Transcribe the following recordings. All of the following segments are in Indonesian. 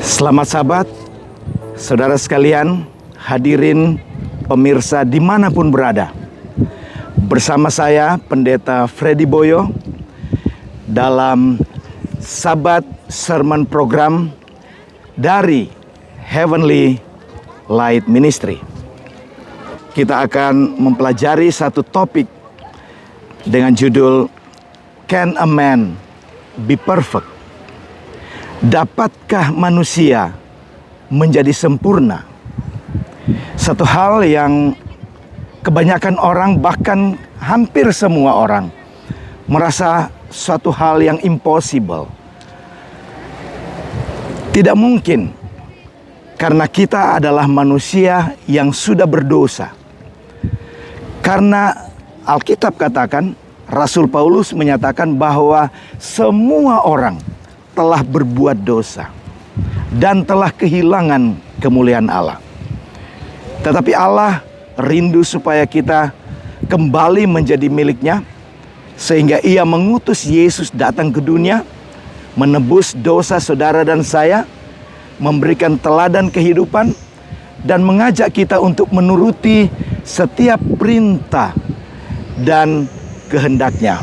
Selamat sahabat, saudara sekalian, hadirin pemirsa dimanapun berada. Bersama saya Pendeta Freddy Boyo dalam Sabat Sermon Program dari Heavenly Light Ministry. Kita akan mempelajari satu topik dengan judul Can a Man Be Perfect? Dapatkah manusia menjadi sempurna? Satu hal yang kebanyakan orang, bahkan hampir semua orang, merasa suatu hal yang impossible. Tidak mungkin, karena kita adalah manusia yang sudah berdosa. Karena Alkitab katakan, Rasul Paulus menyatakan bahwa semua orang telah berbuat dosa dan telah kehilangan kemuliaan Allah. Tetapi Allah rindu supaya kita kembali menjadi miliknya, sehingga Ia mengutus Yesus datang ke dunia, menebus dosa saudara dan saya, memberikan teladan kehidupan, dan mengajak kita untuk menuruti setiap perintah dan kehendaknya.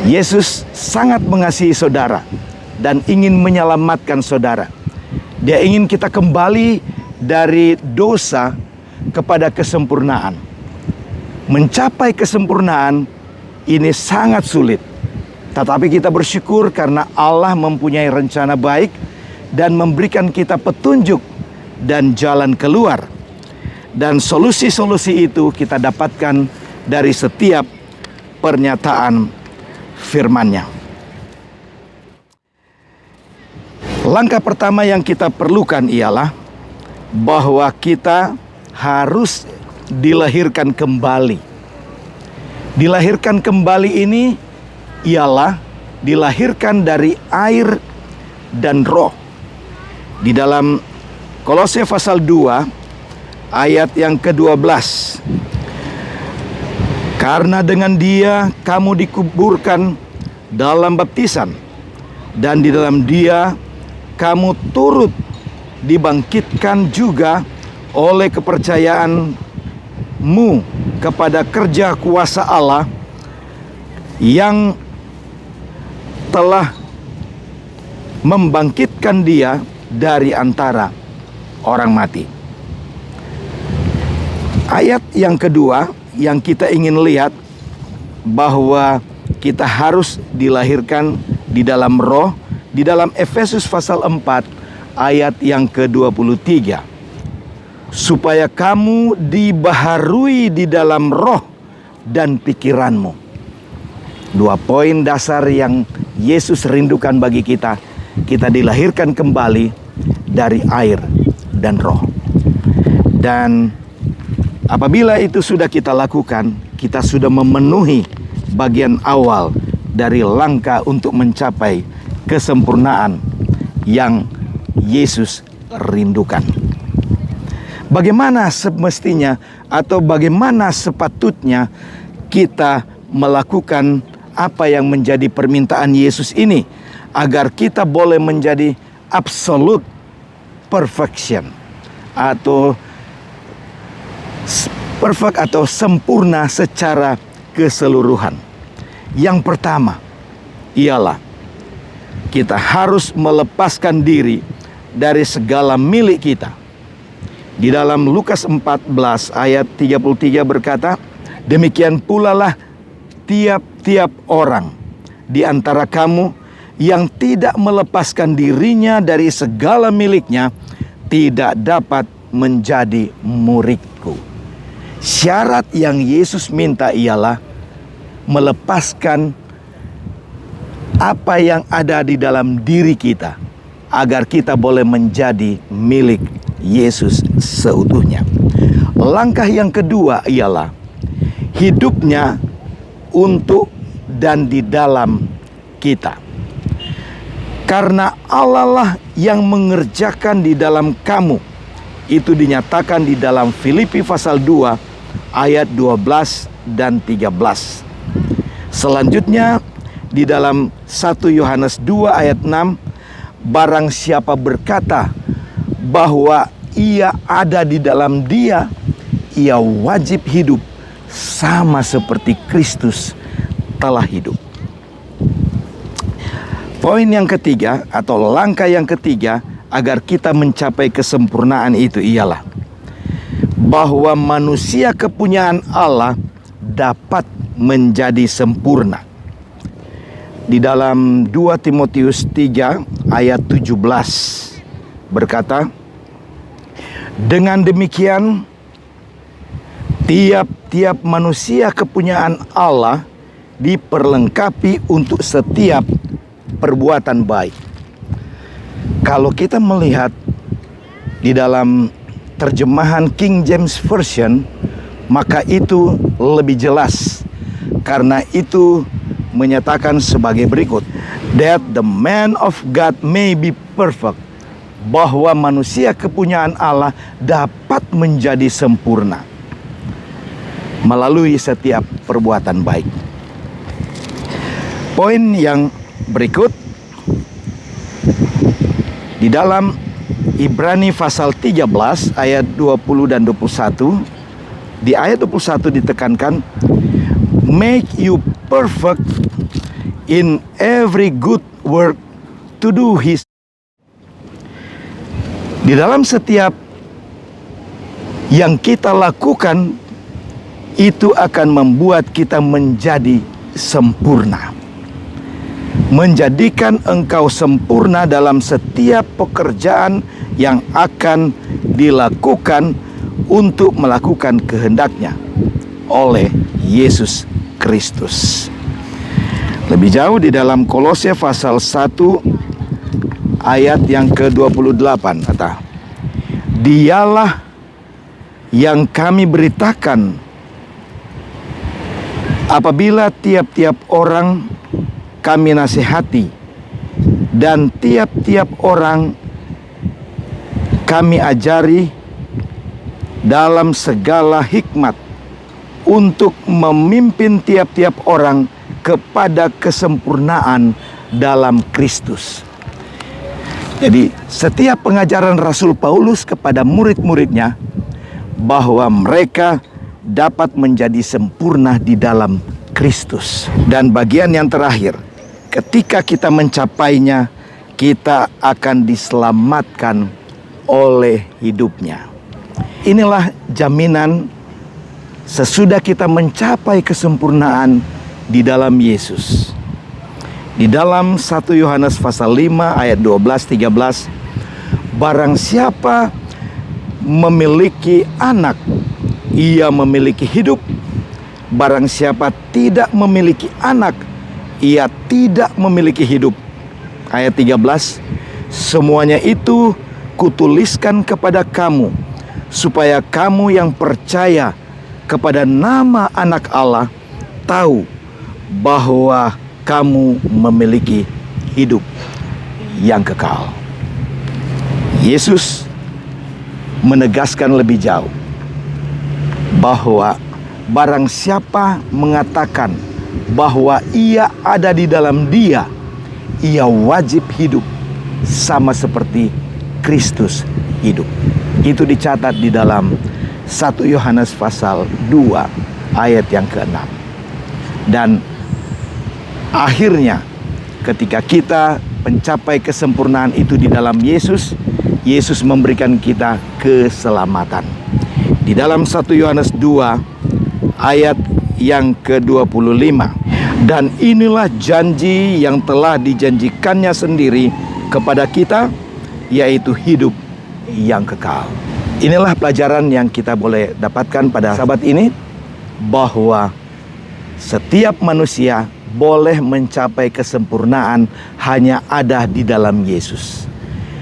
Yesus sangat mengasihi saudara dan ingin menyelamatkan saudara. Dia ingin kita kembali dari dosa kepada kesempurnaan. Mencapai kesempurnaan ini sangat sulit. Tetapi kita bersyukur karena Allah mempunyai rencana baik dan memberikan kita petunjuk dan jalan keluar. Dan solusi-solusi itu kita dapatkan dari setiap pernyataan firman-Nya. Langkah pertama yang kita perlukan ialah bahwa kita harus dilahirkan kembali. Dilahirkan kembali ini ialah dilahirkan dari air dan roh. Di dalam Kolose pasal 2 ayat yang ke-12. Karena dengan Dia kamu dikuburkan dalam baptisan, dan di dalam Dia kamu turut dibangkitkan juga oleh kepercayaanmu kepada kerja kuasa Allah yang telah membangkitkan Dia dari antara orang mati. Ayat yang kedua yang kita ingin lihat, bahwa kita harus dilahirkan di dalam roh, di dalam Efesus pasal 4 ayat yang ke-23. Supaya kamu dibaharui di dalam roh dan pikiranmu. Dua poin dasar yang Yesus rindukan bagi kita. Kita dilahirkan kembali dari air dan roh. Dan apabila itu sudah kita lakukan, kita sudah memenuhi bagian awal dari langkah untuk mencapai kesempurnaan yang Yesus rindukan. Bagaimana semestinya atau bagaimana sepatutnya kita melakukan apa yang menjadi permintaan Yesus ini, agar kita boleh menjadi absolute perfection atau perfect atau sempurna secara keseluruhan. Yang pertama ialah kita harus melepaskan diri dari segala milik kita. Di dalam Lukas 14 ayat 33 berkata, demikian pula lah tiap-tiap orang di antara kamu yang tidak melepaskan dirinya dari segala miliknya tidak dapat menjadi muridku. Syarat yang Yesus minta ialah melepaskan apa yang ada di dalam diri kita, agar kita boleh menjadi milik Yesus seutuhnya. Langkah yang kedua ialah hidupnya untuk dan di dalam kita. Karena Allah lah yang mengerjakan di dalam kamu. Itu dinyatakan di dalam Filipi pasal 2 ayat 12 dan 13. Selanjutnya di dalam 1 Yohanes 2 ayat 6, barang siapa berkata bahwa ia ada di dalam Dia, ia wajib hidup sama seperti Kristus telah hidup. Poin yang ketiga atau langkah yang ketiga agar kita mencapai kesempurnaan itu ialah bahwa manusia kepunyaan Allah dapat menjadi sempurna. Di dalam 2 Timotius 3 ayat 17 berkata, dengan demikian tiap-tiap manusia kepunyaan Allah diperlengkapi untuk setiap perbuatan baik. Kalau kita melihat di dalam terjemahan King James Version, maka itu lebih jelas, karena itu menyatakan sebagai berikut, that the man of God may be perfect, bahwa manusia kepunyaan Allah dapat menjadi sempurna melalui setiap perbuatan baik. Poin yang berikut di dalam Ibrani pasal 13 ayat 20 dan 21. Di ayat 21 ditekankan, make you perfect in every good work to do his. Di dalam setiap yang kita lakukan itu akan membuat kita menjadi sempurna. Menjadikan engkau sempurna dalam setiap pekerjaan yang akan dilakukan untuk melakukan kehendaknya oleh Yesus Kristus. Lebih jauh di dalam Kolose pasal 1 ayat yang ke-28 kata, dialah yang kami beritakan apabila tiap-tiap orang kami nasihati dan tiap-tiap orang kami ajari dalam segala hikmat untuk memimpin tiap-tiap orang kepada kesempurnaan dalam Kristus. Jadi setiap pengajaran Rasul Paulus kepada murid-muridnya bahwa mereka dapat menjadi sempurna di dalam Kristus. Dan bagian yang terakhir, ketika kita mencapainya, kita akan diselamatkan oleh hidupnya. Inilah jaminan sesudah kita mencapai kesempurnaan di dalam Yesus. Di dalam 1 Yohanes pasal 5 ayat 12-13, barang siapa memiliki anak, ia memiliki hidup. Barang siapa tidak memiliki anak, ia tidak memiliki hidup. Ayat 13, semuanya itu kutuliskan kepada kamu, supaya kamu yang percaya kepada nama anak Allah tahu bahwa kamu memiliki hidup yang kekal. Yesus menegaskan lebih jauh bahwa barang siapa mengatakan bahwa ia ada di dalam Dia, ia wajib hidup sama seperti Kristus hidup. Itu dicatat di dalam 1 Yohanes pasal 2 ayat yang ke-6. Dan akhirnya ketika kita mencapai kesempurnaan itu di dalam Yesus, Yesus memberikan kita keselamatan. Di dalam 1 Yohanes 2 ayat yang ke-25, dan inilah janji yang telah dijanjikannya sendiri kepada kita, yaitu hidup yang kekal. Inilah pelajaran yang kita boleh dapatkan pada sahabat ini, bahwa setiap manusia boleh mencapai kesempurnaan hanya ada di dalam Yesus.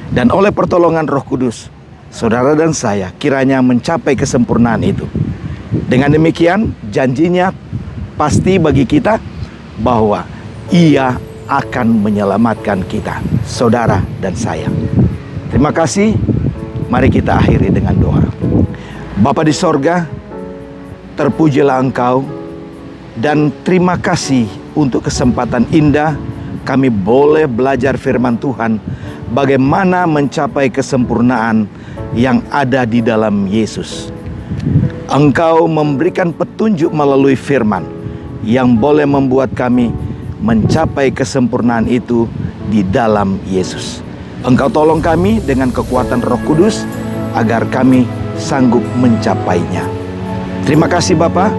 Dan oleh pertolongan Roh Kudus, saudara dan saya kiranya mencapai kesempurnaan itu. Dengan demikian, janjinya pasti bagi kita bahwa Ia akan menyelamatkan kita, saudara dan saya. Terima kasih. Mari kita akhiri dengan doa. Bapa di sorga, terpujilah Engkau, dan terima kasih untuk kesempatan indah kami boleh belajar firman Tuhan bagaimana mencapai kesempurnaan yang ada di dalam Yesus. Engkau memberikan petunjuk melalui firman yang boleh membuat kami mencapai kesempurnaan itu di dalam Yesus. Engkau tolong kami dengan kekuatan Roh Kudus agar kami sanggup mencapainya. Terima kasih Bapa.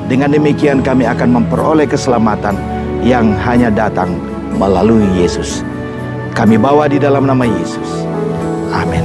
Dengan demikian kami akan memperoleh keselamatan yang hanya datang melalui Yesus. Kami bawa di dalam nama Yesus. Amin.